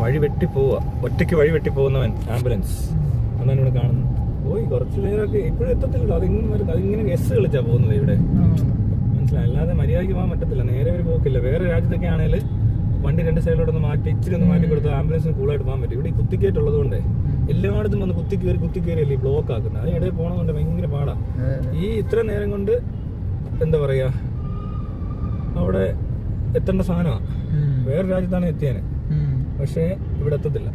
വഴി വെട്ടി പോവുക, ഒറ്റയ്ക്ക് വഴി വെട്ടി പോകുന്നവൻ ആംബുലൻസ് അതാണ് ഇവിടെ കാണുന്നത്. പോയി കുറച്ച് നേരമൊക്കെ ഇപ്പോഴും എത്തത്തില്ലല്ലോ, അതിങ്ങനെ എസ് കളിച്ചാ പോകുന്നത് ഇവിടെ, മനസ്സിലായി. അല്ലാതെ മര്യാദയ്ക്ക് പോകാൻ പറ്റത്തില്ല, നേരെ ഒരു പോക്കില്ല. വേറെ രാജ്യത്തൊക്കെ ആണെങ്കിൽ വണ്ടി രണ്ട് സൈഡിലോട്ടൊന്ന് മാറ്റി ഇച്ചിരി ഒന്ന് മാറ്റി കൊടുത്താൽ ആംബുലൻസിന് കൂളായിട്ട് പോകാൻ പറ്റും. ഇവിടെ ഈ കുത്തിക്കേറ്റുള്ളത് കൊണ്ടേ എല്ലായിടത്തും വന്ന് കുത്തി കയറിയല്ലേ ഈ ബ്ലോക്ക് ആക്കുന്നത്. അതിനിടയിൽ പോകണമെന്നുണ്ട് ഭയങ്കര പാടാണ്. ഈ ഇത്ര നേരം കൊണ്ട് എന്താ പറയാ അവിടെ എത്തേണ്ട സാധനമാണ്, വേറെ രാജ്യത്താണ് എത്തിയാന്, പക്ഷേ ഇവിടെ എത്തത്തില്ല.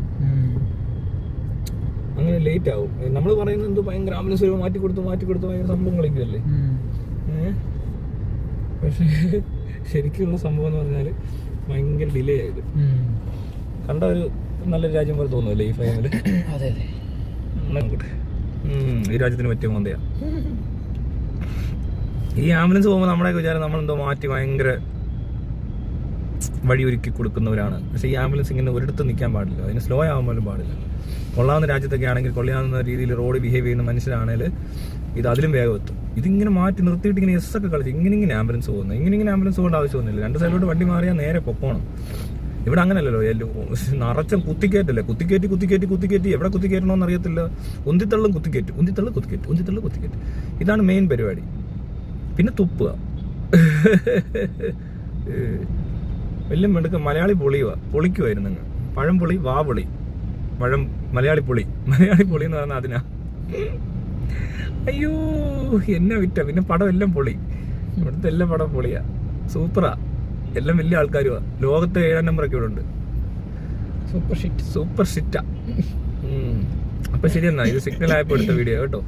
അങ്ങനെ ലേറ്റ് ആവും. നമ്മൾ പറയുന്നത് എന്തോ ഭയങ്കര ആംബുലൻസ് മാറ്റി കൊടുത്തു ഭയങ്കര സംഭവം കളിക്കുമല്ലേ. പക്ഷേ ശരിക്കുള്ള സംഭവം എന്ന് പറഞ്ഞാൽ ഭയങ്കര ഡിലേ ആയത്. കണ്ട ഒരു നല്ലൊരു രാജ്യം പോലെ തോന്നുമല്ലേ ഈ ഫൈനല്. ഈ രാജ്യത്തിന് പറ്റിയ മോന്തയാ. ഈ ആംബുലൻസ് പോകുമ്പോൾ നമ്മുടെയൊക്കെ വിചാരം നമ്മളെന്തോ മാറ്റി ഭയങ്കര വഴിയൊരുക്കി കൊടുക്കുന്നവരാണ്. പക്ഷേ ഈ ആംബുലൻസ് ഇങ്ങനെ ഒരിടത്ത് നിൽക്കാൻ പാടില്ല, അതിന് സ്ലോ ആവാൻ പോലും പാടില്ല. കൊള്ളാവുന്ന രാജ്യത്തൊക്കെ ആണെങ്കിൽ കൊള്ളാവുന്ന രീതിയിൽ റോഡ് ബിഹേവ് ചെയ്യുന്ന മനുഷ്യരാണെങ്കിൽ ഇത് അതിലും വേഗം എത്തും. ഇതിങ്ങനെ മാറ്റി നിർത്തിയിട്ട് ഇങ്ങനെ എസ് ഒക്കെ കളിച്ച് ഇങ്ങനെ ആംബുലൻസ് പോകുന്നത്, ഇങ്ങനെ ആംബുലൻസ് പോകേണ്ട ആവശ്യമൊന്നുമില്ല. രണ്ട് സൈഡിലോട്ട് വണ്ടി മാറിയാൽ നേരെ പൊക്കോണം. ഇവിടെ അങ്ങനെയല്ലല്ലോ, നിറച്ചും കുത്തിക്കയറ്റല്ലേ, കുത്തിക്കയറ്റി എവിടെ കുത്തിക്കയറ്റണമെന്ന് അറിയത്തില്ല. ഒന്തിത്തള്ളും കുത്തിക്കയറ്റ്. ഇതാണ് മെയിൻ പരിപാടി. പിന്നെ തുപ്പുക, വലിയ മെടുക്ക. മലയാളി പൊളിക്കുമായിരുന്നു. പഴംപൊളി, വാപൊളി, മലയാളി പൊളി എന്ന് പറഞ്ഞാൽ അതിനാ. അയ്യോ എന്നെ വിറ്റ. പിന്നെ പടം എല്ലാം പൊളി, ഇവിടുത്തെ എല്ലാ പടം പൊളിയാ, സൂപ്പറാ, എല്ലാം വലിയ ആൾക്കാരുവാ. ലോകത്തെ 7ാം നമ്പറൊക്കെ ഇവിടെ ഉണ്ട്. സൂപ്പർ ഷിറ്റാ. അപ്പൊ ശരി എന്നാ, ഇത് സിഗ്നൽ ആയപ്പോ എടുത്ത വീഡിയോ കേട്ടോ.